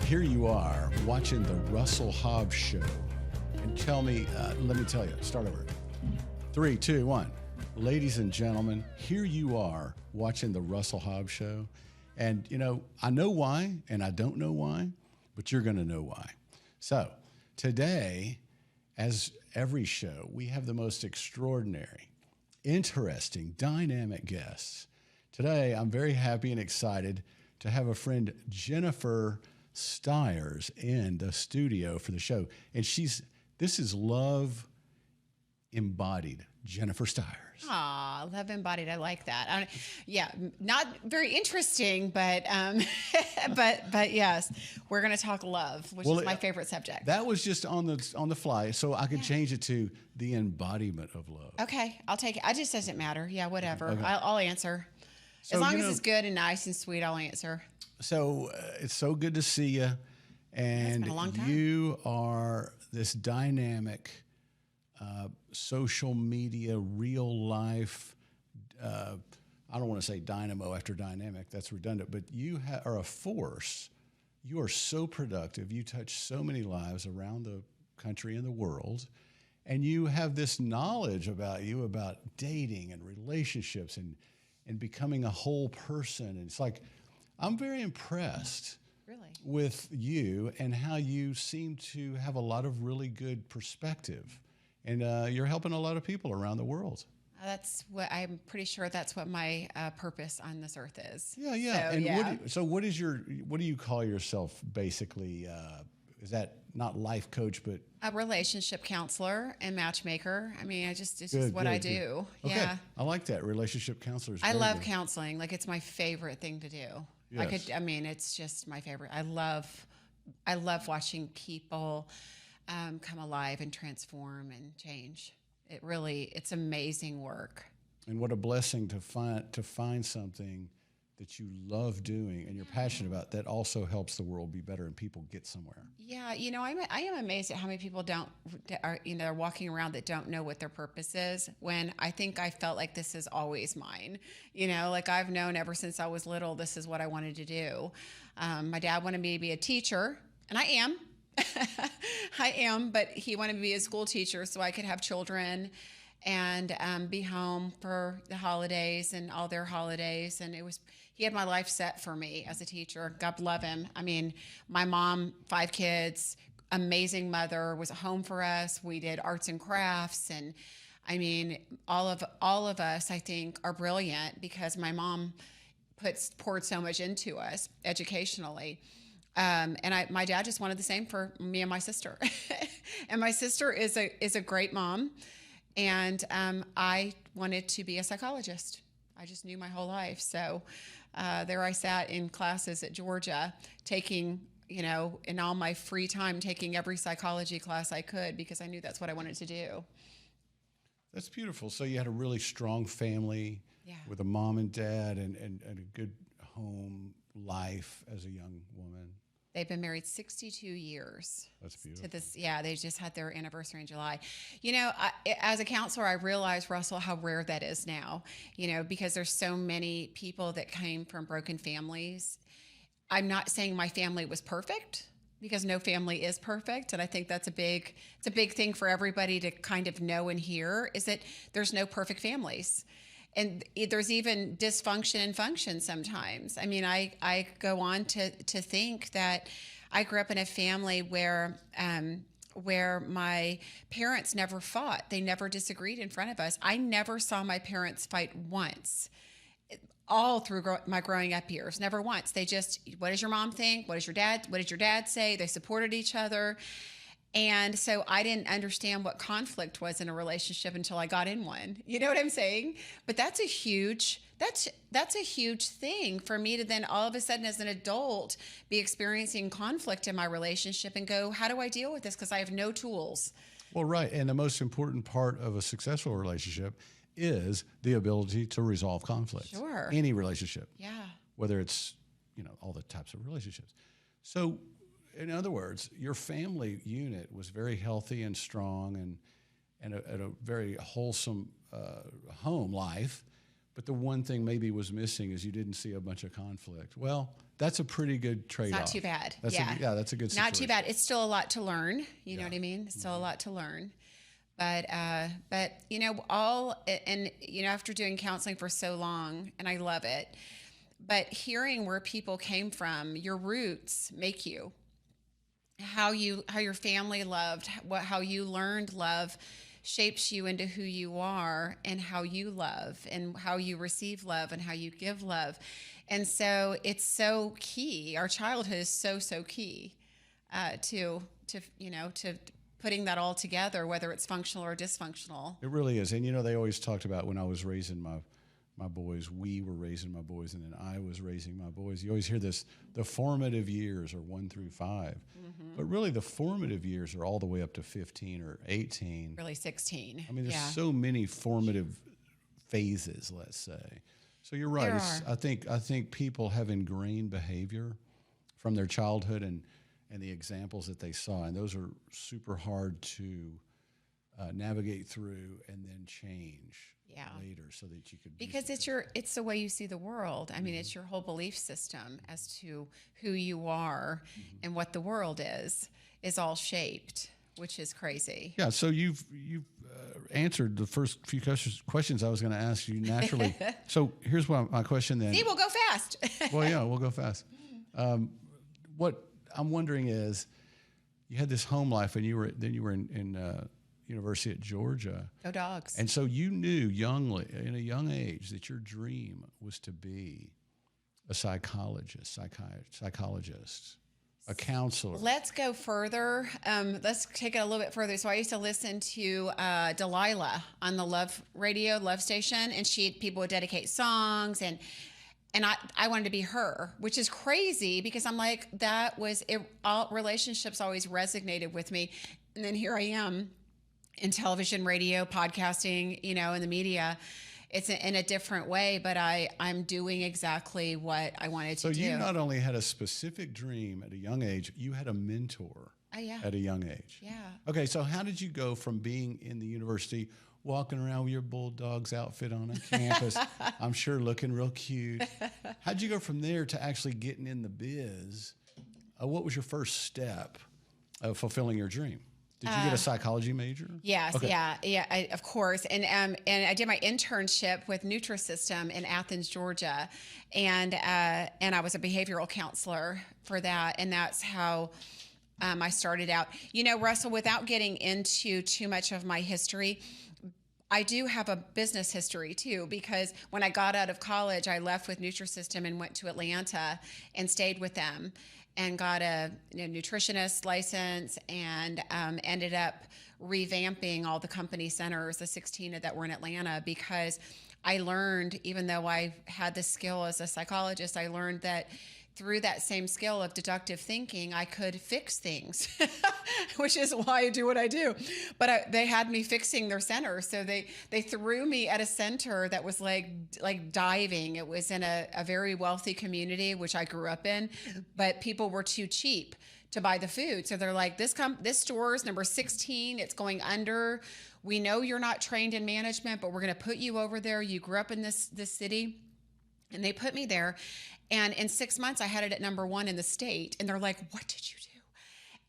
here you are watching the Russell Hobbs show. And tell me, let me tell you, start over. 3, 2, 1. Ladies and gentlemen, here you are watching the Russell Hobbs show. And, you know, I know why, and I don't know why, but you're going to know why. So today, as every show, we have the most extraordinary, interesting, dynamic guests. Today, I'm very happy and excited to have a friend, Jennifer Styers, in the studio for the show. And this is love embodied, Jennifer Styers. Aw, love embodied. I like that. Yeah, not very interesting, but but yes, we're going to talk love, which is my favorite subject. That was just on the fly, so I could change it to the embodiment of love. Okay, I'll take it. It just doesn't matter. Yeah, whatever. Okay. I'll answer. So, as long as it's good and nice and sweet, I'll answer. So it's so good to see you, and it's been a long time. You are this dynamic social media, real life, I don't want to say dynamo after dynamic, that's redundant, but you are a force. You are so productive. You touch so many lives around the country and the world, and you have this knowledge about dating and relationships and becoming a whole person. And it's like, I'm very impressed with you and how you seem to have a lot of really good perspective. And you're helping a lot of people around the world. That's what I'm pretty sure. That's what my purpose on this earth is. Yeah. What do you call yourself? Basically, is that not life coach, but a relationship counselor and matchmaker? I mean, it's just what I do. Okay. Yeah, I like that, relationship counselors. I love counseling. Like, it's my favorite thing to do. Yes. It's just my favorite. I love watching people come alive and transform and change. It's amazing work. And what a blessing to find something that you love doing and you're passionate about that also helps the world be better and people get somewhere. Yeah, I am amazed at how many people are walking around that don't know what their purpose is, when I think I felt like this is always mine. Like, I've known ever since I was little, this is what I wanted to do. My dad wanted me to be a teacher, and I am. I am, but he wanted me to be a school teacher so I could have children and be home for the holidays and all their holidays. And he had my life set for me as a teacher. God love him. I mean, my mom, 5 kids, amazing mother, was at home for us. We did arts and crafts. And I mean, all of us, I think, are brilliant because my mom poured so much into us educationally. And my dad just wanted the same for me and my sister. And my sister is a great mom. And I wanted to be a psychologist. I just knew my whole life. So there I sat in classes at Georgia, taking, in all my free time, taking every psychology class I could because I knew that's what I wanted to do. That's beautiful. So you had a really strong family with a mom and dad and a good home life as a young woman. They've been married 62 years. That's beautiful. To this, they just had their anniversary in July. As a counselor, I realize, Russell, how rare that is now, because there's so many people that came from broken families. I'm not saying my family was perfect, because no family is perfect. And I think it's a big thing for everybody to kind of know and hear, is that there's no perfect families. And there's even dysfunction and function sometimes. I mean, I go on to think that I grew up in a family where my parents never fought. They never disagreed in front of us. I never saw my parents fight once, all through my growing up years. Never once. They just, what does your mom think? What did your dad say? They supported each other. And so I didn't understand what conflict was in a relationship until I got in one. You know what I'm saying? But that's a huge thing for me to then all of a sudden as an adult be experiencing conflict in my relationship and go, how do I deal with this? Because I have no tools. Well, right. And the most important part of a successful relationship is the ability to resolve conflict. Sure. Any relationship. Yeah. Whether it's, all the types of relationships. So, in other words, your family unit was very healthy and strong and a very wholesome home life, but the one thing maybe was missing is you didn't see a bunch of conflict. Well, that's a pretty good trade-off. Not too bad. That's that's a good situation. Not too bad. It's still a lot to learn. You know what I mean? It's still a lot to learn. But you know, after doing counseling for so long, and I love it, but hearing where people came from, your roots make you. How your family loved, how you learned love shapes you into who you are, and how you love and how you receive love and how you give love. And so it's so key. Our childhood is so key to putting that all together, whether it's functional or dysfunctional. It really is. And they always talked about when I was raising my boys, we were raising my boys, and then I was raising my boys. You always hear this, the formative years are 1 through 5. Mm-hmm. But really the formative years are all the way up to 15 or 18. Really 16. I mean, there's so many formative phases, let's say. So you're right. I think people have ingrained behavior from their childhood and the examples that they saw, and those are super hard to navigate through and then change later, so that you could, because it's the way you see the world. I mean, it's your whole belief system as to who you are and what the world is all shaped, which is crazy. Yeah. So you've answered the first few questions I was going to ask you naturally. So here's my question then. See, we'll go fast. Well, yeah, we'll go fast. What I'm wondering is, you had this home life, and you were in University at Georgia. Go Dogs. And so you knew in a young age, that your dream was to be a psychologist, a counselor. Let's go further. Let's take it a little bit further. So I used to listen to Delilah on the Love Radio, Love Station, and people would dedicate songs, and I wanted to be her, which is crazy, because I'm like, that was it. All relationships always resonated with me. And then here I am in television, radio, podcasting, in the media. It's in a different way, but I'm doing exactly what I wanted to do. So you not only had a specific dream at a young age, you had a mentor at a young age. Yeah. Okay, so how did you go from being in the university, walking around with your Bulldogs outfit on a campus, I'm sure looking real cute. How'd you go from there to actually getting in the biz? What was your first step of fulfilling your dream? Did you get a psychology major? Yes, okay. Of course. And I did my internship with Nutrisystem in Athens, Georgia, and I was a behavioral counselor for that, and that's how I started out. Russell, without getting into too much of my history, I do have a business history too, because when I got out of college, I left with Nutrisystem and went to Atlanta and stayed with them, and got a nutritionist license, and ended up revamping all the company centers, the 16 that were in Atlanta, because I learned, even though I had the skill as a psychologist, I learned that through that same skill of deductive thinking, I could fix things, which is why I do what I do. But they had me fixing their center. So they threw me at a center that was like diving. It was in a very wealthy community, which I grew up in, but people were too cheap to buy the food. So they're like, this store is number 16. It's going under. We know you're not trained in management, but we're going to put you over there. You grew up in this city. And they put me there. And in 6 months, I had it at number 1 in the state. And they're like, what did you do?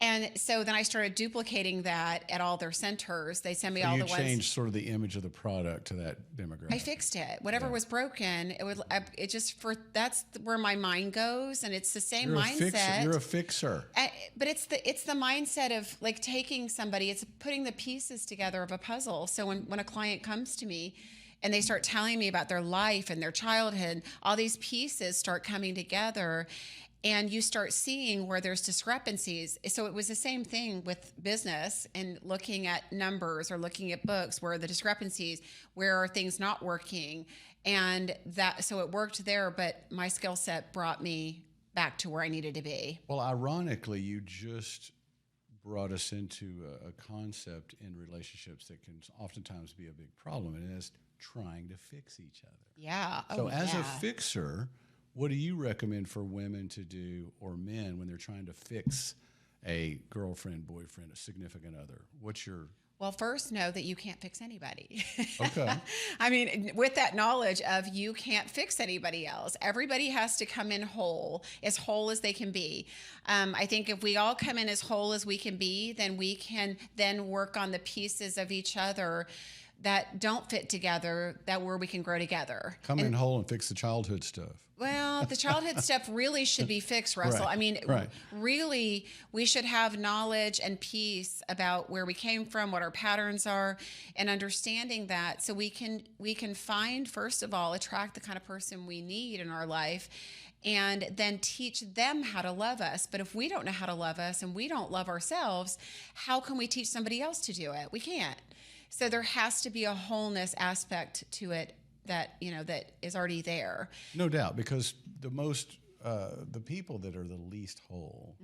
And so then I started duplicating that at all their centers. They send me all the ones. You changed sort of the image of the product to that demographic. I fixed it. Whatever was broken, that's where my mind goes. And it's the same mindset. You're a fixer. But it's the mindset of like taking somebody, it's putting the pieces together of a puzzle. So when a client comes to me, and they start telling me about their life and their childhood, all these pieces start coming together, and you start seeing where there's discrepancies. So it was the same thing with business and looking at numbers or looking at books, where the discrepancies, where are things not working, and so it worked there, but my skill set brought me back to where I needed to be. Well, ironically, you just brought us into a concept in relationships that can oftentimes be a big problem, and it is trying to fix each other. Yeah. So as a fixer, what do you recommend for women to do, or men, when they're trying to fix a girlfriend, boyfriend, a significant other? What's your Well, first, know that you can't fix anybody. Okay. I mean, with that knowledge of you can't fix anybody else, everybody has to come in whole as they can be. I think if we all come in as whole as we can be, then we can then work on the pieces of each other that don't fit together, that where we can grow together. Come in whole and fix the childhood stuff. Well, the childhood stuff really should be fixed, Russell. Right, I mean, right. really, we should have knowledge and peace about where we came from, what our patterns are, and understanding that, so we can find, first of all, attract the kind of person we need in our life, and then teach them how to love us. But if we don't know how to love us and we don't love ourselves, how can we teach somebody else to do it? We can't. So there has to be a wholeness aspect to it that is already there. No doubt, because the people that are the least whole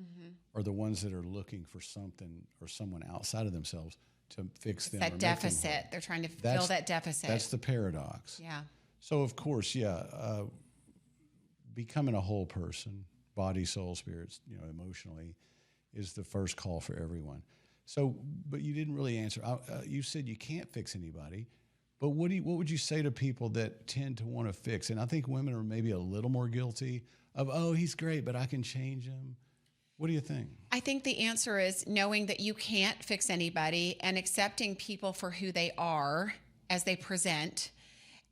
are the ones that are looking for something or someone outside of themselves to fix them. That deficit. They're trying to fill that deficit. That's the paradox. Yeah. So of course, becoming a whole person, body, soul, spirits, emotionally, is the first call for everyone. So, but you didn't really answer. You said you can't fix anybody. But what would you say to people that tend to want to fix? And I think women are maybe a little more guilty of, oh, he's great, but I can change him. What do you think? I think the answer is knowing that you can't fix anybody and accepting people for who they are as they present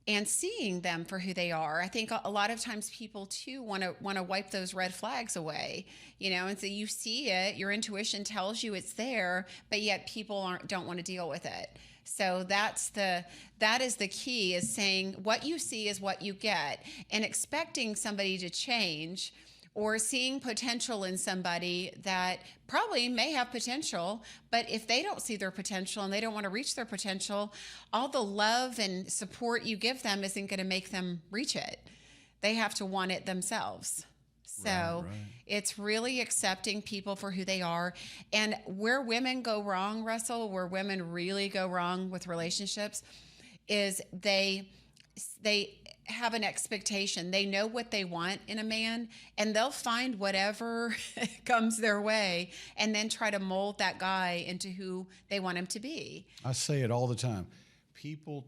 and seeing them for who they are. I think a lot of times people too want to wipe those red flags away, and so you see it, your intuition tells you it's there, but yet people don't want to deal with it. So that is the key, is saying what you see is what you get, and expecting somebody to change, or seeing potential in somebody that probably may have potential, but if they don't see their potential and they don't want to reach their potential, all the love and support you give them isn't going to make them reach it. They have to want it themselves. So right. It's really accepting people for who they are. And where women go wrong, Russell, where women really go wrong with relationships, is they have an expectation. They know what they want in a man, and they'll find whatever comes their way and then try to mold that guy into who they want him to be. I say it all the time. People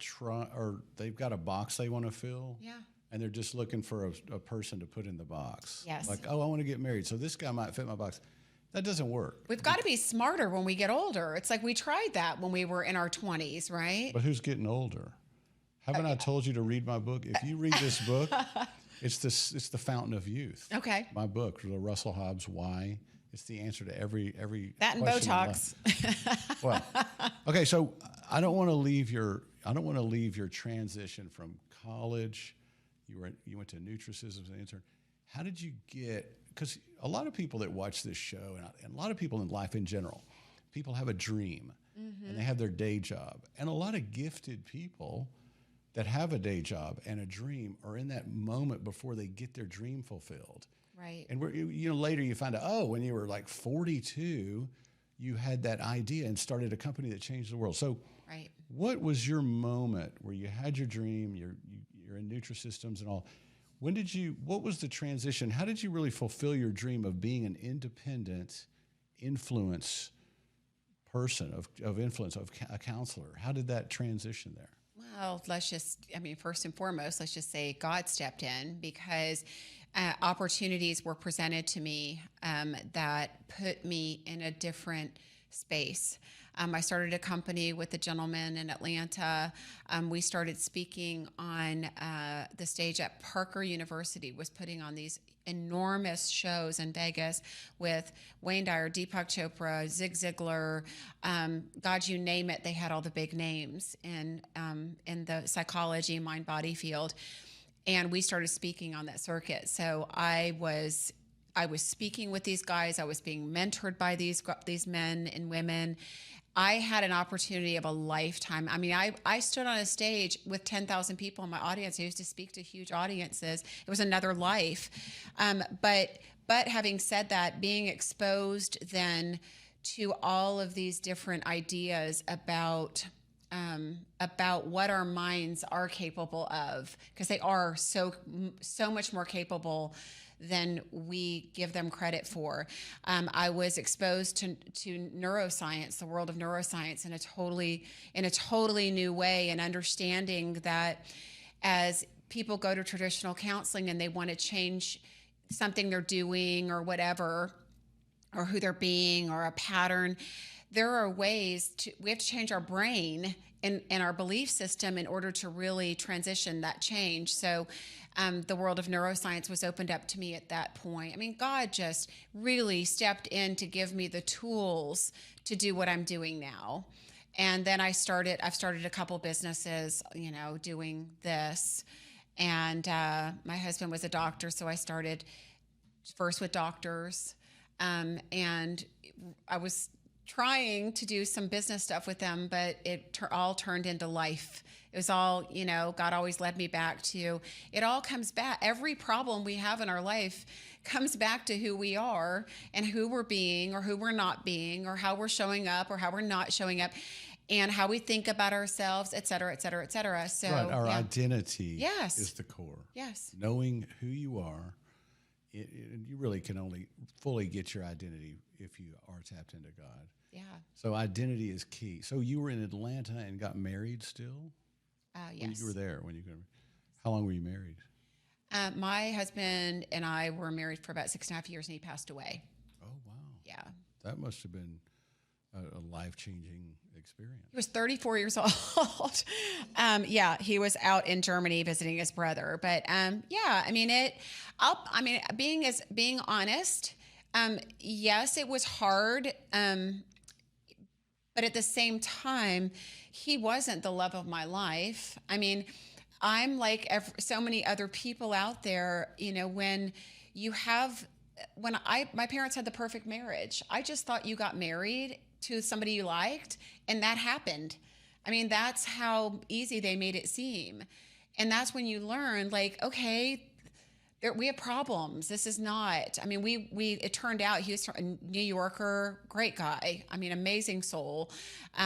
they've got a box they want to fill. Yeah. And they're just looking for a person to put in the box. Yes. Like, oh, I want to get married, so this guy might fit my box. That doesn't work. We've got to be smarter when we get older. It's like we tried that when we were in our 20s, right? But who's getting older? Haven't I told you to read my book? If you read this book, it's the fountain of youth. Okay. My book, the Russell Hobbs Why. It's the answer to every that and Botox. Well, okay. So I don't want to leave your transition from college. You went to Nutrisystem as an intern. How did you get? Because a lot of people that watch this show, and a lot of people in life in general, people have a dream, and they have their day job, and a lot of gifted people that have a day job and a dream are in that moment before they get their dream fulfilled. Right. And later you find out, when you were like 42, you had that idea and started a company that changed the world. So right. What was your moment where you had your dream, you're in Nutrisystems and all? What was the transition? How did you really fulfill your dream of being an independent influence person, of influence, of a counselor? How did that transition there? Well, first and foremost, let's just say God stepped in, because opportunities were presented to me that put me in a different space. I started a company with a gentleman in Atlanta. We started speaking on the stage at Parker University, was putting on these enormous shows in Vegas with Wayne Dyer, Deepak Chopra, Zig Ziglar, God, you name it. They had all the big names in the psychology, mind, body field. And we started speaking on that circuit. So I was speaking with these guys. I was being mentored by these men and women. I had an opportunity of a lifetime. I mean, I stood on a stage with 10,000 people in my audience. I used to speak to huge audiences. It was another life. But having said that, being exposed then to all of these different ideas about what our minds are capable of, because they are so much more capable than we give them credit for. I was exposed to neuroscience, the world of neuroscience, in a totally new way, and understanding that as people go to traditional counseling and they want to change something they're doing or whatever, or who they're being, or a pattern, there are ways we have to change our brain and our belief system in order to really transition that change. So the world of neuroscience was opened up to me at that point. I mean, God just really stepped in to give me the tools to do what I'm doing now. And then I've started a couple businesses, doing this. And my husband was a doctor, so I started first with doctors. And I was trying to do some business stuff with them, but it all turned into life. It was all, God always led me back to, it all comes back. Every problem we have in our life comes back to who we are and who we're being or who we're not being, or how we're showing up or how we're not showing up, and how we think about ourselves, et cetera, et cetera, et cetera. So right, our identity yes. is the core. Yes. Knowing who you are, you really can only fully get your identity if you are tapped into God. Yeah. So identity is key. So you were in Atlanta and got married still? Yes. When you were there, how long were you married? My husband and I were married for about 6.5 years, and he passed away. Oh, wow. Yeah. That must have been a life-changing experience. He was 34 years old. He was out in Germany visiting his brother. But being honest, yes, it was hard. But at the same time, he wasn't the love of my life. I mean, I'm like so many other people out there, when my parents had the perfect marriage. I just thought you got married to somebody you liked, and that happened. I mean, that's how easy they made it seem. And that's when you learn, like, okay, we have problems. This is not, I mean, it turned out he was a New Yorker, great guy. I mean, amazing soul,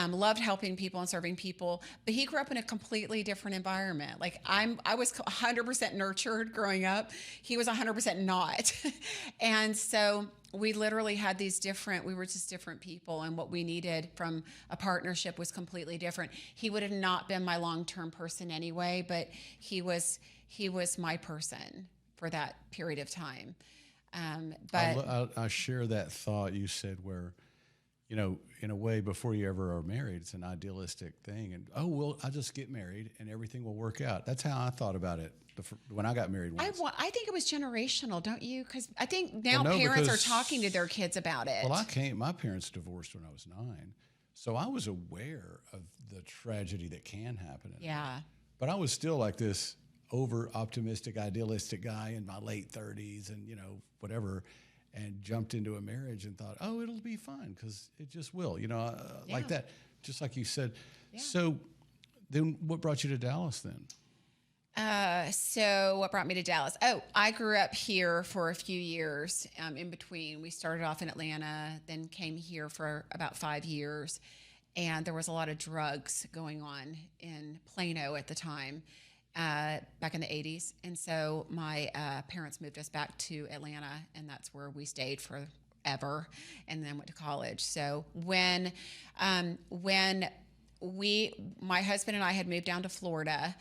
loved helping people and serving people, but he grew up in a completely different environment. Like I was 100% nurtured growing up. He was 100% not. And so we literally had we were just different people, and what we needed from a partnership was completely different. He would have not been my long-term person anyway, but he was my person for that period of time. But I share that thought you said where, in a way, before you ever are married, it's an idealistic thing. And, I'll just get married and everything will work out. That's how I thought about it when I got married once. I think it was generational, don't you? Because I think now parents are talking to their kids about it. Well, my parents divorced when I was 9. So I was aware of the tragedy that can happen. Yeah. But I was still like this over-optimistic, idealistic guy in my late 30s and, whatever, and jumped into a marriage and thought, it'll be fine because it just will, like that, just like you said. Yeah. So then what brought you to Dallas then? So what brought me to Dallas? I grew up here for a few years in between. We started off in Atlanta, then came here for about 5 years, and there was a lot of drugs going on in Plano at the time. Back in the 80s. And so my parents moved us back to Atlanta, and that's where we stayed forever, and then went to college. So when my husband and I had moved down to Florida,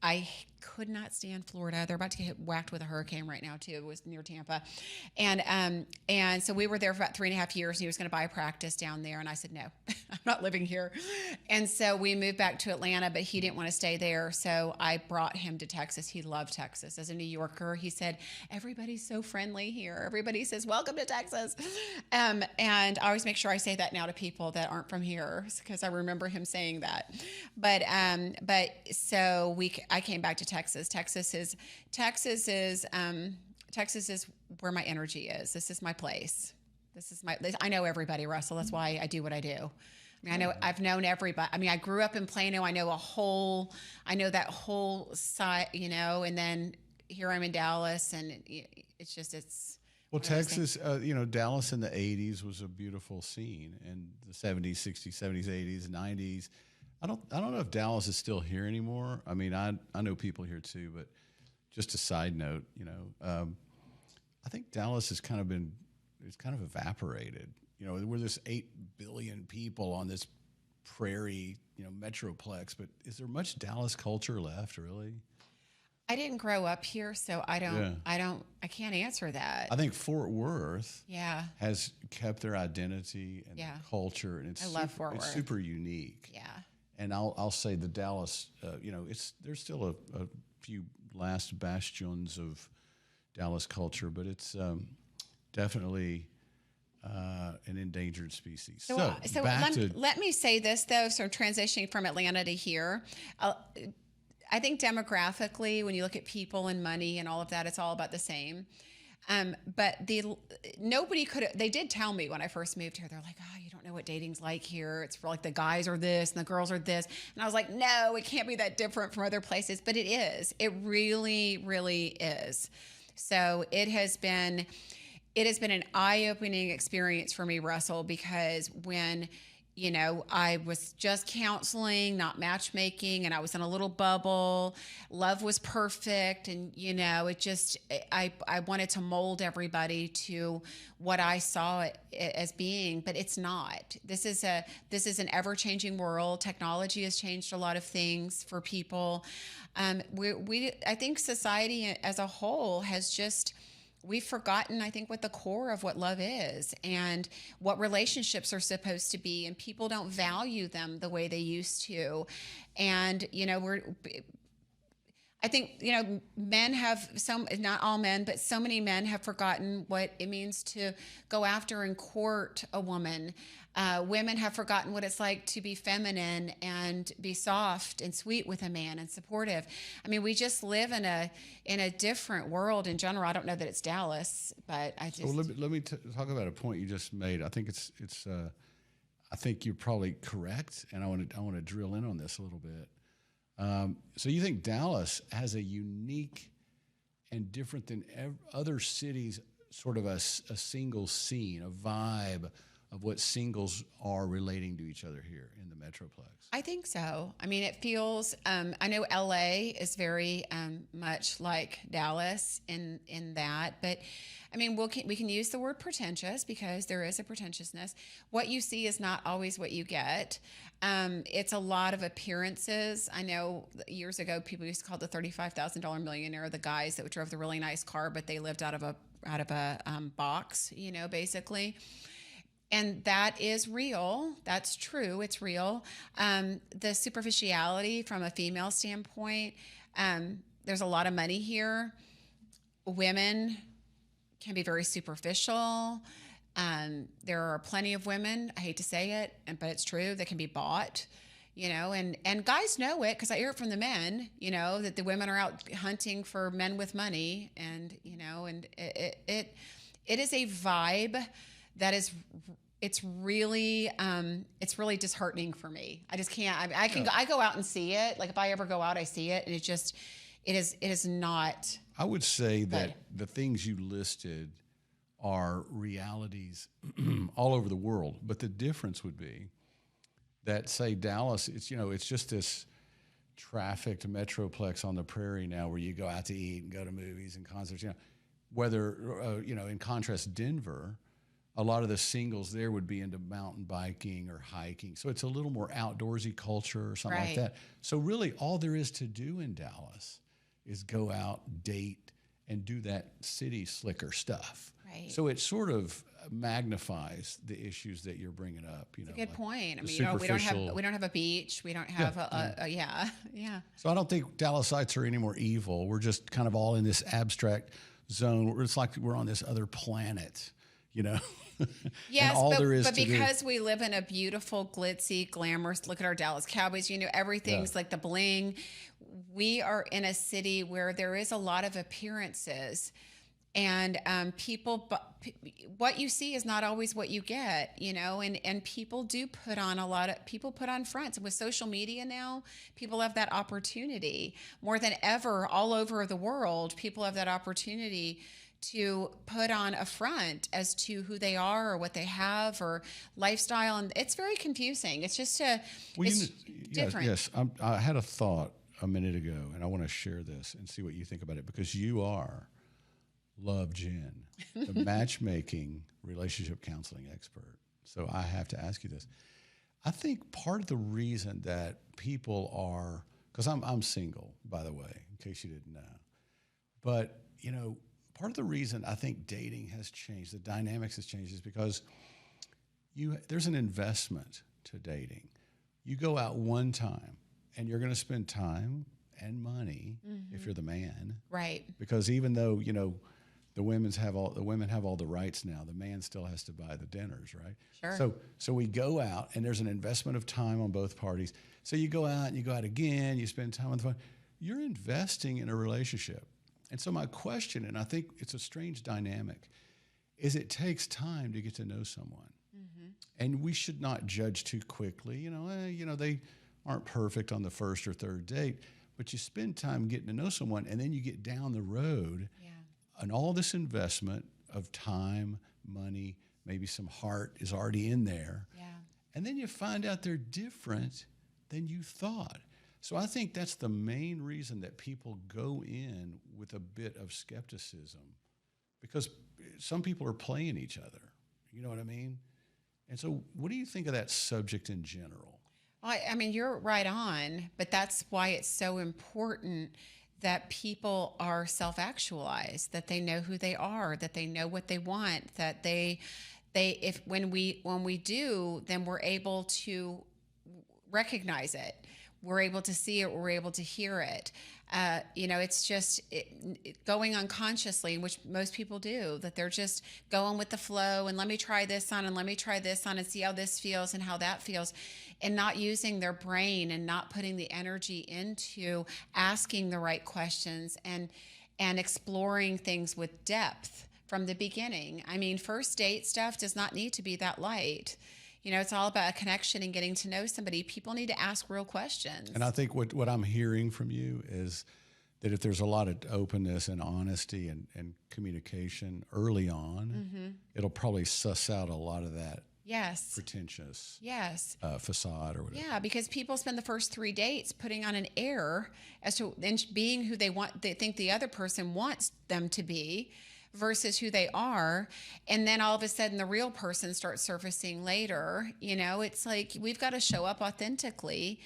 I could not stand Florida. They're about to get whacked with a hurricane right now too. It was near Tampa. And so we were there for about 3.5 years. He was going to buy a practice down there. And I said, no, I'm not living here. And so we moved back to Atlanta, but he didn't want to stay there. So I brought him to Texas. He loved Texas. As a New Yorker, he said, everybody's so friendly here. Everybody says, welcome to Texas. And I always make sure I say that now to people that aren't from here, because I remember him saying that. But so I came back to Texas. Texas is where my energy is. This is my place. I know everybody, Russell. That's why I do what I do. I mean, I've known everybody. I mean, I grew up in Plano. I know that whole side, and then here I'm in Dallas, and it's. Well, Texas, Dallas in the 80s was a beautiful scene, and the 70s, 60s, 70s, 80s, 90s. I don't know if Dallas is still here anymore. I mean, I know people here too, but just a side note, I think Dallas has kind of been, it's kind of evaporated. You know, we're this 8 billion people on this prairie, you know, metroplex, but is there much Dallas culture left, really? I didn't grow up here, so I can't answer that. I think Fort Worth Yeah. has kept their identity and their culture, and I love Fort Worth. It's super unique. Yeah. And I'll say the Dallas, you know, there's still a few last bastions of Dallas culture, but it's definitely an endangered species. So let me say this though. So transitioning from Atlanta to here, I think demographically, when you look at people and money and all of that, it's all about the same. But nobody could. They did tell me when I first moved here. They're like, "Oh, you don't know what dating's like here. It's like the guys are this and the girls are this." And I was like, "No, it can't be that different from other places." But it is. It really, really is. So it has been an eye-opening experience for me, Russell, because when, you know, I was just counseling, not matchmaking, and I was in a little bubble. Love was perfect. And, you know, I wanted to mold everybody to what I saw it as being, but it's not. This is an ever-changing world. Technology has changed a lot of things for people. I think society as a whole has just, we've forgotten, I think, what the core of what love is and what relationships are supposed to be, and people don't value them the way they used to. And, you know, I think, you know, men have not all men, but so many men have forgotten what it means to go after and court a woman. Women have forgotten what it's like to be feminine and be soft and sweet with a man and supportive. I mean, we just live in a different world in general. I don't know that it's Dallas, but I just. So let me talk about a point you just made. I think I think you're probably correct, and I want to drill in on this a little bit. So you think Dallas has a unique and different than other cities, sort of a single scene, a vibe of what singles are relating to each other here in the Metroplex? I think so. I mean, it feels, I know LA is very much like Dallas in that, but I mean, we can use the word pretentious because there is a pretentiousness. What you see is not always what you get. It's a lot of appearances. I know years ago, people used to call the $35,000 millionaire the guys that drove the really nice car, but they lived out of a box, you know, basically. And that is real. That's true. It's real. The superficiality from a female standpoint, there's a lot of money here. Women can be very superficial. There are plenty of women, I hate to say it, but it's true, that can be bought, you know, and guys know it because I hear it from the men, you know, that the women are out hunting for men with money, and, you know, and it is a vibe that is, it's really disheartening for me. I just can't. I go out and see it. Like if I ever go out, I see it, and it is not. I would say that the things you listed are realities all over the world, but the difference would be that, say, Dallas, it's just this trafficked metroplex on the prairie now, where you go out to eat and go to movies and concerts. You know, whether in contrast, Denver, a lot of the singles there would be into mountain biking or hiking. So it's a little more outdoorsy culture or something like that. So really all there is to do in Dallas is go out, date, and do that city slicker stuff. Right. So it sort of magnifies the issues that you're bringing up. You know, a good point. I mean, we don't have a beach. We don't have yeah. So I don't think Dallasites are any more evil. We're just kind of all in this abstract zone. It's like we're on this other planet, you know. Yes, but because we live in a beautiful, glitzy, glamorous, look at our Dallas Cowboys, you know, everything's like the bling. We are in a city where there is a lot of appearances, and what you see is not always what you get, you know, and people do put on put on fronts. And with social media now, people have that opportunity more than ever all over the world. People have that opportunity to put on a front as to who they are or what they have or lifestyle. And it's very confusing. It's just different. Yes. I had a thought a minute ago, and I want to share this and see what you think about it, because you are love Jen, the matchmaking relationship counseling expert. So I have to ask you this. I think part of the reason that people are, because I'm single, by the way, in case you didn't know, but part of the reason I think dating has changed, the dynamics has changed, is because there's an investment to dating. You go out one time, and you're going to spend time and money if you're the man, Right. because even though the women have all the rights now, the man still has to buy the dinners, right? Sure. So we go out, and there's an investment of time on both parties. So you go out and you go out again, you spend time on the phone. You're investing in a relationship. And so my question, and I think it's a strange dynamic, is it takes time to get to know someone. And we should not judge too quickly. They aren't perfect on the first or third date, but you spend time getting to know someone, and then you get down the road, and all this investment of time, money, maybe some heart is already in there. Yeah. And then you find out they're different than you thought. So I think that's the main reason that people go in with a bit of skepticism, because some people are playing each other. You know what I mean? And so what do you think of that subject in general? I mean, you're right on, but that's why it's so important that people are self-actualized, that they know who they are, that they know what they want, that when we do, then we're able to recognize it. We're able to see it. We're able to hear it. It's just going unconsciously, which most people do, that they're just going with the flow and let me try this on and let me try this on and see how this feels and how that feels, and not using their brain and not putting the energy into asking the right questions and exploring things with depth from the beginning. I mean, first date stuff does not need to be that light. It's all about a connection and getting to know somebody. People need to ask real questions. And I think what I'm hearing from you is that if there's a lot of openness and honesty and communication early on, it'll probably suss out a lot of that pretentious facade or whatever. Yeah, because people spend the first 3 dates putting on an air as to and being who they think the other person wants them to be, versus who they are. And then all of a sudden the real person starts surfacing later. It's like we've got to show up authentically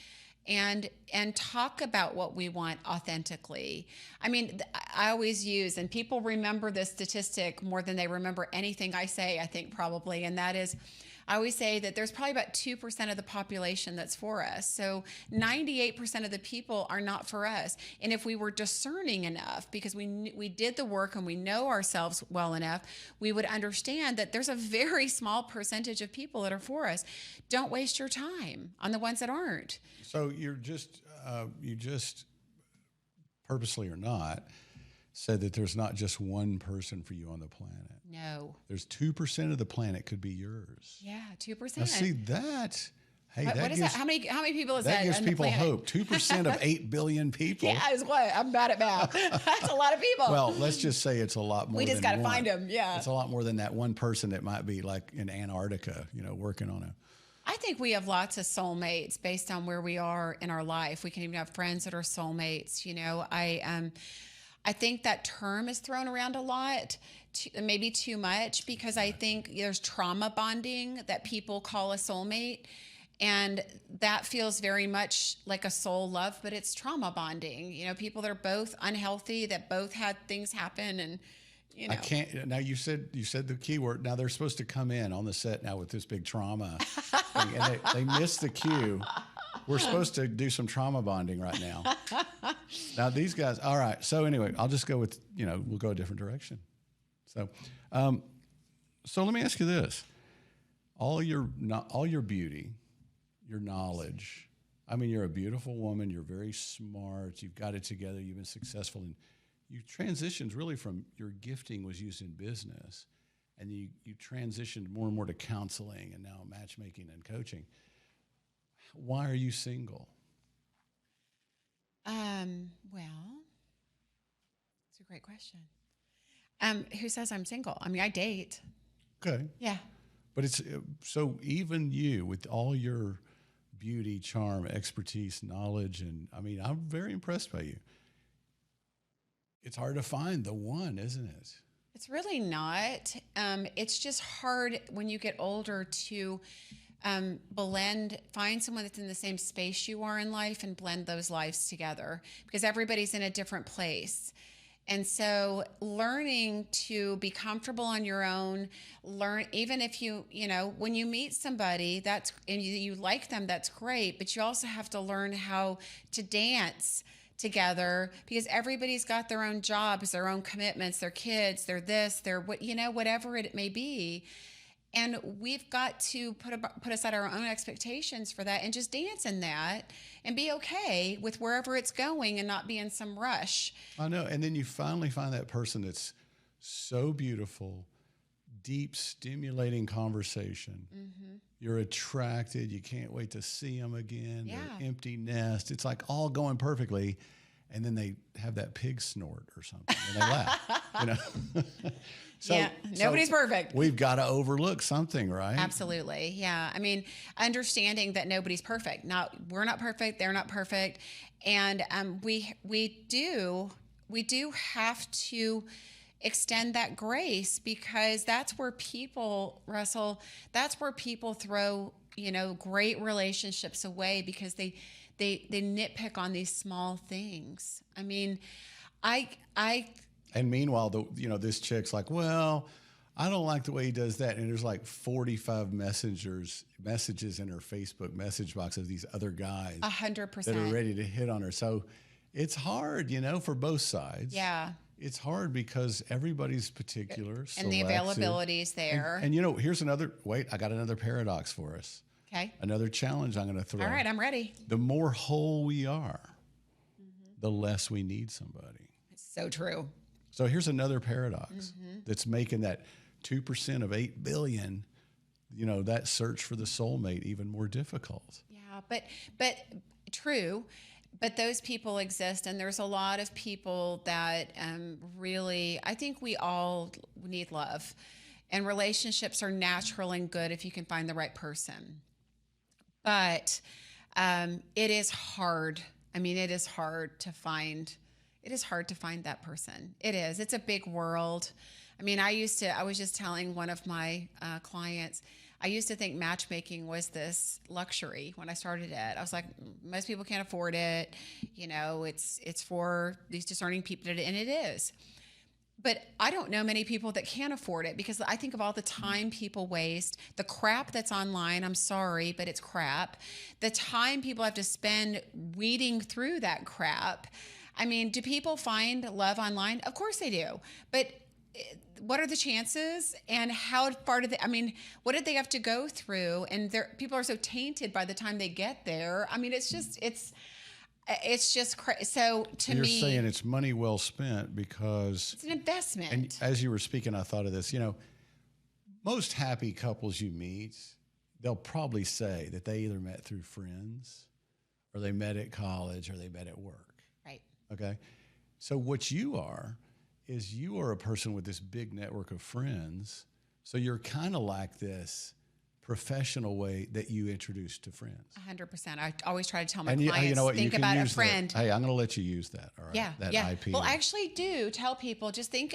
and talk about what we want authentically. I mean, I always use, and people remember this statistic more than they remember anything I say, I think probably, and that is, I always say that there's probably about 2% of the population that's for us. So 98% of the people are not for us. And if we were discerning enough, because we did the work and we know ourselves well enough, we would understand that there's a very small percentage of people that are for us. Don't waste your time on the ones that aren't. So you just purposely or not said that there's not just one person for you on the planet. No. There's 2% of the planet could be yours. Yeah, 2%. Now see that. Hey, what is that? How many people is that? That gives people hope. 2% of 8 billion people. Yeah, is what? I'm bad at math. That's a lot of people. Well, let's just say it's a lot more. We just got to find them. Yeah. It's a lot more than that one person that might be like in Antarctica, working on a. I think we have lots of soulmates based on where we are in our life. We can even have friends that are soulmates. I think that term is thrown around a lot, maybe too much, because I think there's trauma bonding that people call a soulmate. And that feels very much like a soul love, but it's trauma bonding. People that are both unhealthy, that both had things happen, and I can't. Now you said the key word. Now they're supposed to come in on the set now with this big trauma thing, and they missed the cue. We're supposed to do some trauma bonding right now. Now these guys. All right. So anyway, I'll just go with we'll go a different direction. So let me ask you this: all your beauty, your knowledge. I mean, you're a beautiful woman. You're very smart. You've got it together. You've been successful, and you transitioned really from your gifting was used in business, and you transitioned more and more to counseling and now matchmaking and coaching. Why are you single? Well, it's a great question. Who says I'm single? I mean, I date. Okay. Yeah. But it's so even you with all your beauty, charm, expertise, knowledge, and I mean, I'm very impressed by you. It's hard to find the one, isn't it? It's really not. It's just hard when you get older to find someone that's in the same space you are in life and blend those lives together because everybody's in a different place. And so learning to be comfortable on your own, even if when you meet somebody and you like them, that's great, but you also have to learn how to dance together because everybody's got their own jobs, their own commitments, their kids, their this, their whatever it may be. And we've got to put aside our own expectations for that and just dance in that and be okay with wherever it's going and not be in some rush. I know. And then you finally find that person that's so beautiful, deep, stimulating conversation. Mm-hmm. You're attracted. You can't wait to see them again. Yeah. They're empty nest. It's like all going perfectly. And then they have that pig snort or something and they laugh, So, nobody's perfect. We've got to overlook something, right? Absolutely. Yeah. I mean, understanding that nobody's perfect. We're not perfect. They're not perfect. And we do have to extend that grace because that's where people, Russell, throw, great relationships away because they nitpick on these small things. I mean, And meanwhile, this chick's like, well, I don't like the way he does that. And there's like 45 messages in her Facebook message box of these other guys 100% that are ready to hit on her. So it's hard, for both sides. Yeah. It's hard because everybody's particular. And the availability is there. And here's I got another paradox for us. Okay. Another challenge I'm going to throw. All right, I'm ready. The more whole we are, the less we need somebody. It's so true. So here's another paradox that's making that 2% of 8 billion, that search for the soulmate even more difficult. Yeah, but true. But those people exist, and there's a lot of people that really, I think we all need love. And relationships are natural and good if you can find the right person. But it is hard. I mean, it is hard to find that person. It is. It's a big world. I mean, I was just telling one of my clients, I used to think matchmaking was this luxury when I started it. I was like, most people can't afford it. It's for these discerning people, and it is. But I don't know many people that can afford it because I think of all the time people waste, the crap that's online. I'm sorry, but it's crap. The time people have to spend weeding through that crap. I mean, do people find love online? Of course they do. But what are the chances and how far what did they have to go through? And people are so tainted by the time they get there. I mean, it's just crazy. So to You're me, you're saying it's money well spent because it's an investment. And as you were speaking, I thought of this. Most happy couples you meet, they'll probably say that they either met through friends, or they met at college, or they met at work. Right. Okay. So what you are a person with this big network of friends. So you're kind of like this professional way that you introduce to friends. 100%. I always try to tell my And clients, think about a friend. Hey, I'm going to let you use that. All right. Yeah. That yeah. IP. Well, I actually do tell people, just think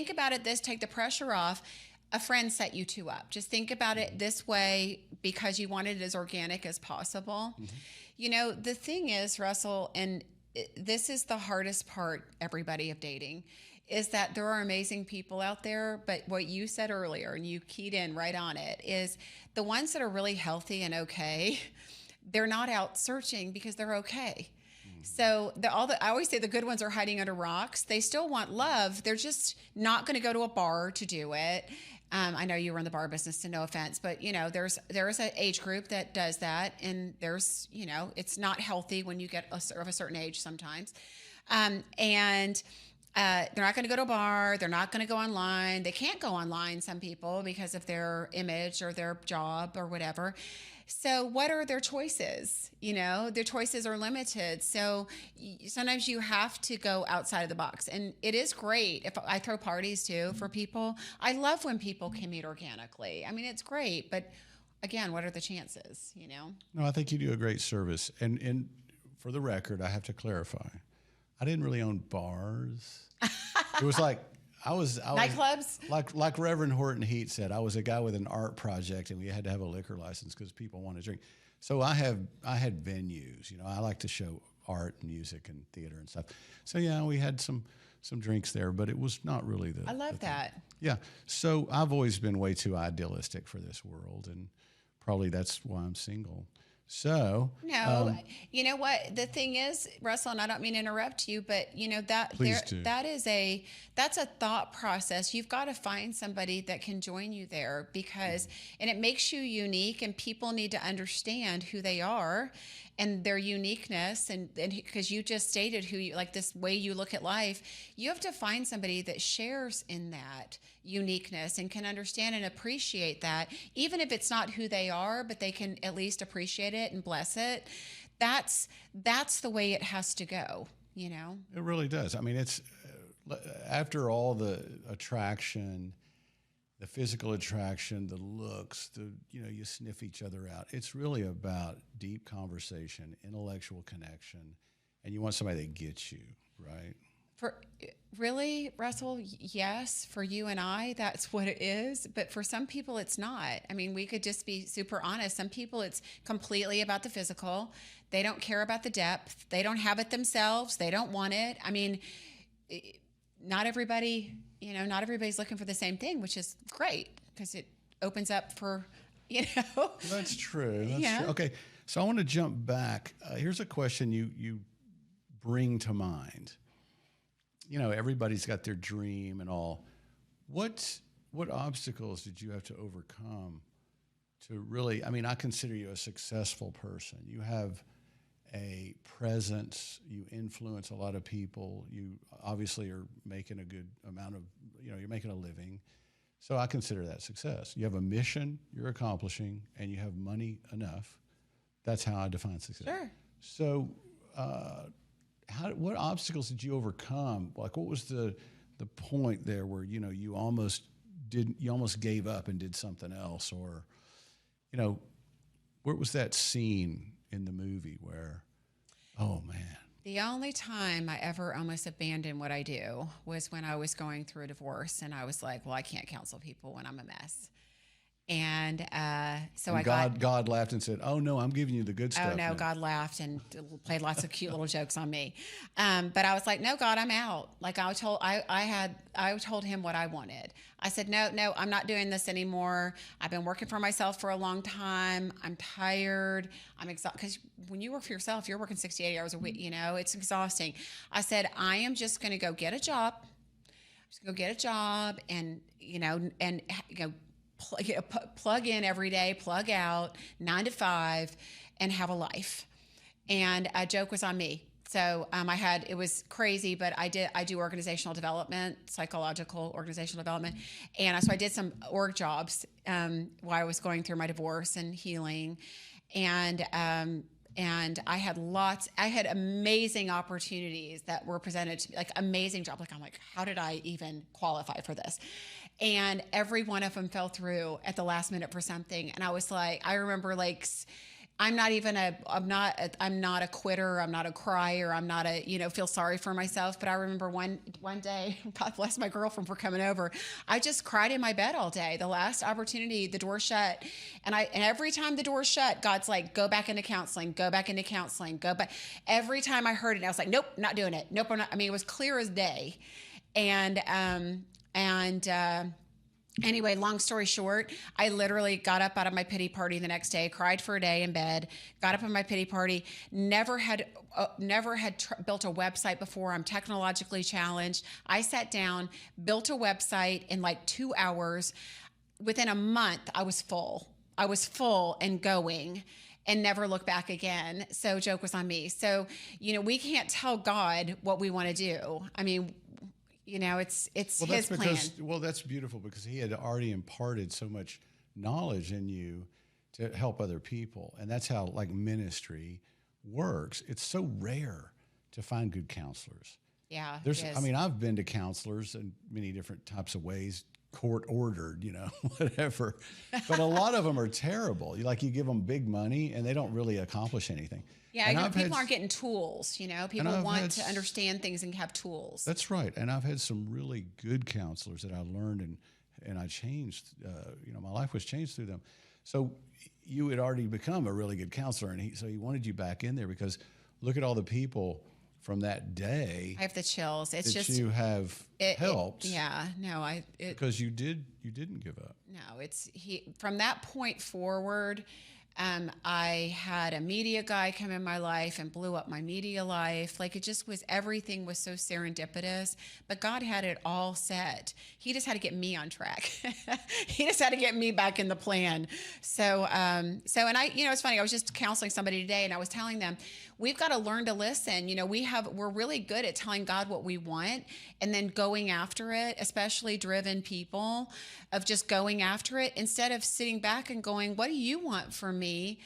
about it take the pressure off. A friend set you two up. Just think about it this way because you want it as organic as possible. Mm-hmm. The thing is, Russell, and this is the hardest part, everybody, of dating, is that there are amazing people out there, but what you said earlier, and you keyed in right on it, is the ones that are really healthy and okay, they're not out searching because they're okay. So I always say the good ones are hiding under rocks. They still want love. They're just not going to go to a bar to do it. I know you were in the bar business, so no offense, but there's an age group that does that, and there's it's not healthy when you get of a certain age sometimes, and they're not going to go to a bar. They're not going to go online. They can't go online, some people, because of their image or their job or whatever. So what are their choices? Their choices are limited. So sometimes you have to go outside of the box. And it is great. If I throw parties too for people, I love when people can meet organically. I mean, it's great. But again, what are the chances, No, I think you do a great service. And for the record, I have to clarify. I didn't really own bars. It was like I was Nightclubs? like Reverend Horton Heat said, I was a guy with an art project, and we had to have a liquor license because people want to drink. So I had venues. You know, I like to show art and music and theater and stuff. So yeah, we had some drinks there, but it was not really the. I love that. Yeah. So I've always been way too idealistic for this world, and probably that's why I'm single. So no, you know what the thing is, Russell, and I don't mean to interrupt you, but you know Please do. that's a thought process. You've got to find somebody that can join you there because, and it makes you unique, and people need to understand who they are and their uniqueness. And because you just stated who you like, this way you look at life, you have to find somebody that shares in that uniqueness and can understand and appreciate that, even if it's not who they are, but they can at least appreciate it and bless it. That's the way it has to go, you know? It really does. I mean, it's after all the attraction, the physical attraction, the looks, you sniff each other out. It's really about deep conversation, intellectual connection, and you want somebody that gets you, right? For really, Russell, yes, for you and I, that's what it is. But for some people, it's not. I mean, we could just be super honest. Some people, it's completely about the physical. They don't care about the depth. They don't have it themselves. They don't want it. I mean, not everybody's looking for the same thing, which is great because it opens up for, That's true. That's Yeah. true. Okay, so I want to jump back. Here's a question you bring to mind. You know, everybody's got their dream and all. What obstacles did you have to overcome to really? I mean, I consider you a successful person. You have a presence. You influence a lot of people. You obviously are making a good amount of, you're making a living. So I consider that success. You have a mission you're accomplishing, and you have money enough. That's how I define success. Sure. So, what obstacles did you overcome? Like, what was the point there where you almost gave up and did something else, or where was that scene in the movie where, oh man? The only time I ever almost abandoned what I do was when I was going through a divorce, and I was like, well, I can't counsel people when I'm a mess. And God laughed and said, "Oh no, I'm giving you the good stuff." Oh no, now. God laughed and played lots of cute little jokes on me. But I was like, "No, God, I'm out." Like I told him what I wanted. I said, "No, I'm not doing this anymore. I've been working for myself for a long time. I'm tired. I'm exhausted because when you work for yourself, you're working 60, 80 hours a week. It's exhausting." I said, "I am just going to go get a job. I'm just going to go get a job and plug in every day, plug out 9 to 5 and have a life." And a joke was on me. So it was crazy, but I do organizational development, psychological organizational development. And so I did some org jobs while I was going through my divorce and healing. And I had amazing opportunities that were presented to me, like amazing job. Like, I'm like, how did I even qualify for this? And every one of them fell through at the last minute for something. And I was like, I remember like, I'm not a quitter. I'm not a crier. I'm not feel sorry for myself. But I remember one day, God bless my girlfriend for coming over. I just cried in my bed all day. The last opportunity, the door shut. And every time the door shut, God's like, go back into counseling, go back into counseling, go back. Every time I heard it, I was like, nope, not doing it. Nope, I'm not. I mean, it was clear as day. Anyway, long story short, I literally got up out of my pity party the next day, cried for a day in bed, got up in my pity party, never had built a website before. I'm technologically challenged. I sat down, built a website in like 2 hours. Within a month, I was full and going, and never look back again. So joke was on me. So, we can't tell God what we want to do. I mean, it's his plan. Well, that's beautiful because he had already imparted so much knowledge in you to help other people. And that's how like ministry works. It's so rare to find good counselors. Yeah. I've been to counselors in many different types of ways, court ordered, whatever. But a lot of them are terrible. You give them big money and they don't really accomplish anything. Yeah, people aren't getting tools, People want to understand things and have tools. That's right. And I've had some really good counselors that I learned and I changed, my life was changed through them. So you had already become a really good counselor, and so he wanted you back in there because look at all the people from that day. I have the chills. It's that just you have helped. Because you didn't give up. No, from that point forward. I had a media guy come in my life and blew up my media life. Everything was so serendipitous, but God had it all set. He just had to get me on track. He just had to get me back in the plan. So it's funny. I was just counseling somebody today and I was telling them, we've got to learn to listen. We're really good at telling God what we want and then going after it, especially driven people, of just going after it instead of sitting back and going, what do you want from me?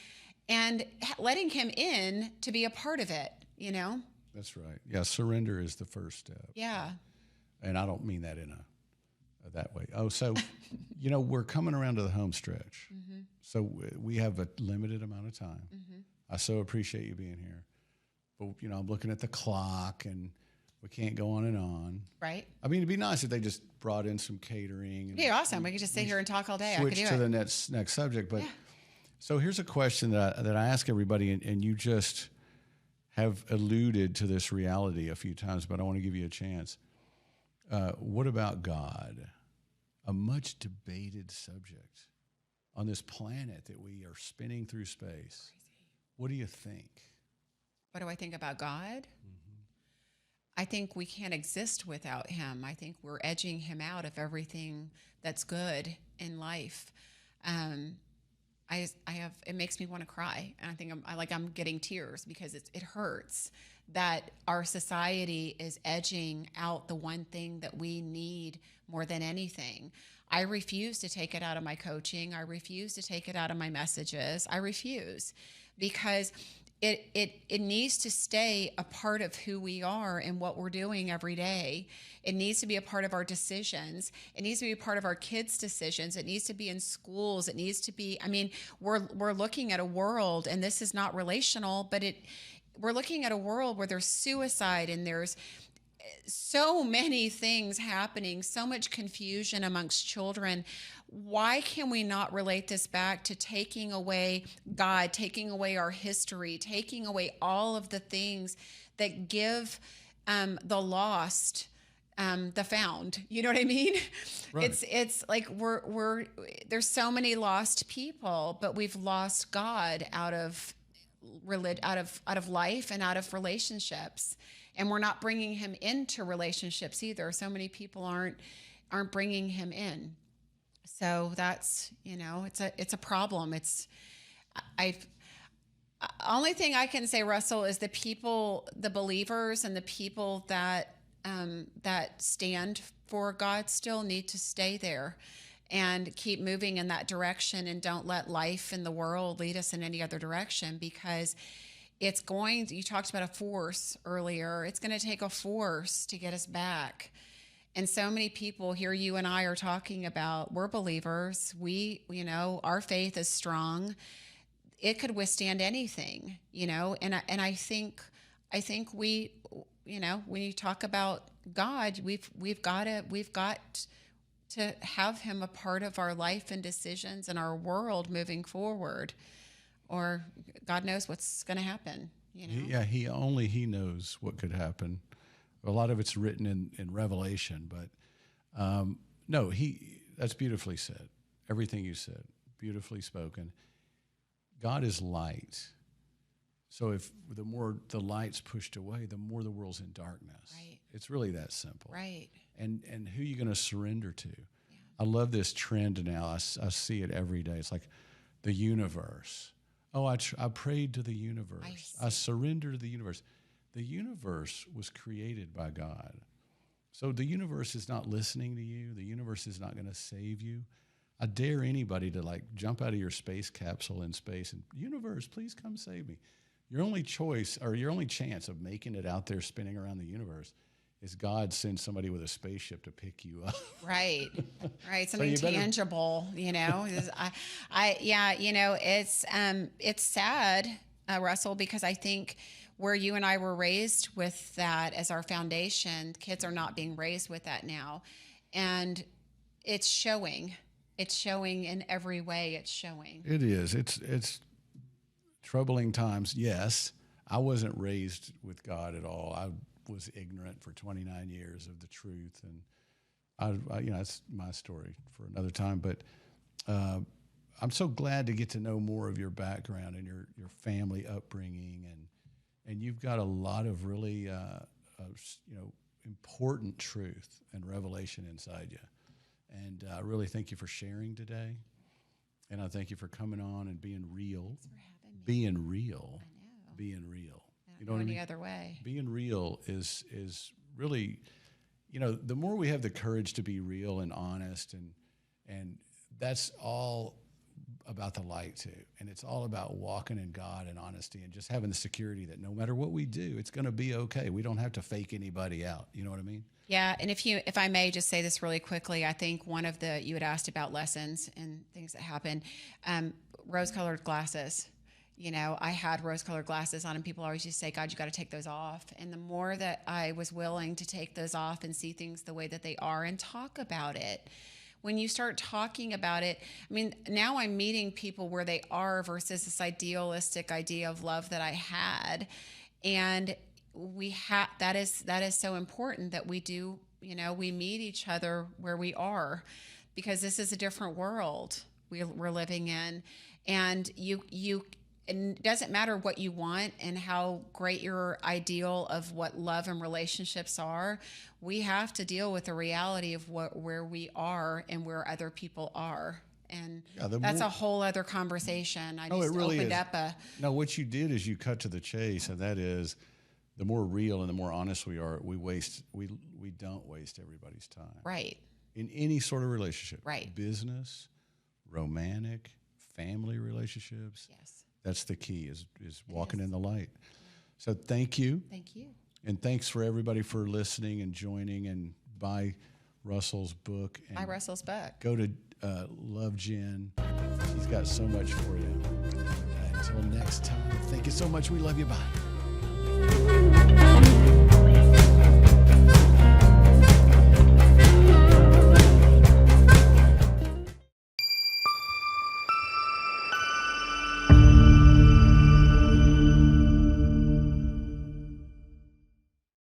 And letting him in to be a part of it, That's right. Yeah, surrender is the first step. Yeah. And I don't mean that in that way. Oh, so, we're coming around to the home stretch. Mm-hmm. So we have a limited amount of time. Mm-hmm. I so appreciate you being here. But, I'm looking at the clock and we can't go on and on. Right. I mean, it'd be nice if they just brought in some catering. Yeah, awesome. We could just sit here and talk all day. Switch to the next subject. But so here's a question that I ask everybody, and you just have alluded to this reality a few times, but I want to give you a chance. What about God? A much debated subject on this planet that we are spinning through space. Crazy. What do you think? What do I think about God? Mm-hmm. I think we can't exist without him. I think we're edging him out of everything that's good in life. It makes me want to cry. And I think I'm getting tears because it hurts that our society is edging out the one thing that we need more than anything. I refuse to take it out of my coaching. I refuse to take it out of my messages. I refuse because it needs to stay a part of who we are and what we're doing every day. It needs to be a part of our decisions. It needs to be a part of our kids' decisions. It needs to be in schools. It needs to be, we're looking at a world, and this is not relational, but we're looking at a world where there's suicide and there's so many things happening, so much confusion amongst children. Why can we not relate this back to taking away God, taking away our history, taking away all of the things that give the lost the found? You know what I mean? Right. It's like we're there's so many lost people, but we've lost God out of life and out of relationships. And we're not bringing him into relationships either. So many people aren't bringing him in. So that's, it's a problem. Only thing I can say, Russell, is the believers and the people that stand for God still need to stay there and keep moving in that direction, and don't let life in the world lead us in any other direction, because you talked about a force earlier. It's going to take a force to get us back. And so many people here, you and I are talking about, we're believers. Our faith is strong. It could withstand anything, and I think we, when you talk about God, we've got to have him a part of our life and decisions and our world moving forward, or God knows what's going to happen. He knows what could happen. A lot of it's written in Revelation, but that's beautifully said. Everything you said, beautifully spoken. God is light. So if the more the light's pushed away, the more the world's in darkness. Right. It's really that simple. Right. And who are you going to surrender to? Yeah. I love this trend now. I see it every day. It's like the universe. Oh, I prayed to the universe. I surrendered to the universe. The universe was created by God. So the universe is not listening to you. The universe is not going to save you. I dare anybody to jump out of your space capsule in space and, universe, please come save me. Your only choice, or your only chance of making it out there spinning around the universe, is God sends somebody with a spaceship to pick you up. Right. Right. So Something you better- tangible, you know, yeah, you know, it's sad, Russell, because I think where you and I were raised with that as our foundation, kids are not being raised with that now. And it's showing in every way. It's showing. It is. It's troubling times. Yes. I wasn't raised with God at all. I was ignorant for 29 years of the truth. And I you know, that's my story for another time, but, I'm so glad to get to know more of your background and your family upbringing, and you've got a lot of really you know, important truth and revelation inside you. And I really thank you for sharing today, and I thank you for coming on and being real. Thanks for having me. Being real, I know. being real. I You don't know what I any mean? other way. Being real is really, you know, the more we have the courage to be real and honest, and that's all about the light too. And it's all about walking in God and honesty and just having the security that no matter what we do, it's going to be okay. We don't have to fake anybody out. You know what I mean? Yeah, and if I may just say this really quickly, I think one of you had asked about lessons and things that happen, rose-colored glasses. You know, I had rose-colored glasses on, and people always used to say, God, you got to take those off. And the more that I was willing to take those off and see things the way that they are and talk about it, when you start talking about it, I mean, now I'm meeting people where they are versus this idealistic idea of love that I had. And that is so important that we do, you know, we meet each other where we are, because this is a different world we're living in. And and it doesn't matter what you want and how great your ideal of what love and relationships are. We have to deal with the reality of where we are and where other people are. And that's a whole other conversation. I just opened up No, what you did is you cut to the chase, and that is the more real and the more honest we are, we don't waste everybody's time. Right. In any sort of relationship. Right. Business, romantic, family relationships. Yes. That's the key, is walking in the light. So thank you. Thank you. And thanks for everybody for listening and joining, and buy Russell's book. And Buy Russell's book. Go to Love Jen. She's got so much for you. Until next time, thank you so much. We love you. Bye.